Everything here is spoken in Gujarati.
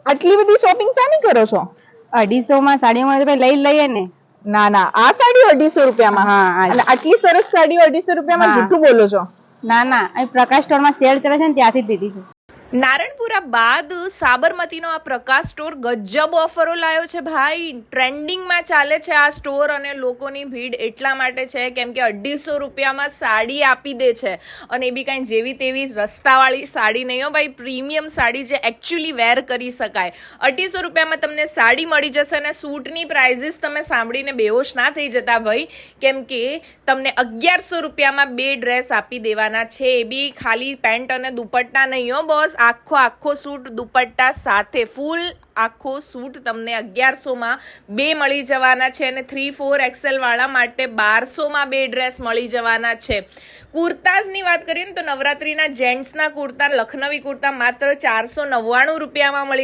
આટલી બધી શોપિંગ શાની કરો છો? 250 માં સાડીઓ મળે તો લઈ લઈએ ને. ના ના, આ સાડીઓ 250 રૂપિયામાં? હા, અને આટલી સરસ સાડીઓ 250 રૂપિયામાં જૂઠું બોલો છો? ના ના, અહીં પ્રકાશ સ્ટોરમાં સેલ ચાલે છે ને ત્યાંથી જ લીધી છે. નારણપુરા બાદ સાબરમતીનો આ પ્રકાશ સ્ટોર ગજબ ઓફરો લાવ્યો છે ભાઈ. ટ્રેન્ડિંગમાં ચાલે છે આ સ્ટોર અને લોકોની ભીડ એટલા માટે છે કેમ કે 250 રૂપિયામાં સાડી આપી દે છે. અને એ બી કાંઈ જેવી તેવી રસ્તાવાળી સાડી નહીં હો ભાઈ, પ્રીમિયમ સાડી જે એકચ્યુઅલી વેર કરી શકાય. 250 રૂપિયામાં તમને સાડી મળી જશે અને સૂટની પ્રાઇઝીસ તમે સાંભળીને બેહોશ ના થઈ જતા ભાઈ, કેમ કે તમને 1100 રૂપિયામાં 2 ડ્રેસ આપી દેવાના છે. એ બી ખાલી પેન્ટ અને દુપટ્ટા નહીં હો બોસ, આખો સૂટ દુપટ્ટા સાથે ફૂલ આખો સૂટ તમને 1100માં 2 મળી જવાના છે. અને 3-4 XL વાળા માટે 1200માં 2 ડ્રેસ મળી જવાના છે. કુર્તાઝની વાત કરીએ ને તો નવરાત્રીના જેન્ટ્સના કુર્તા, લખનવી કુર્તા માત્ર 499 રૂપિયામાં મળી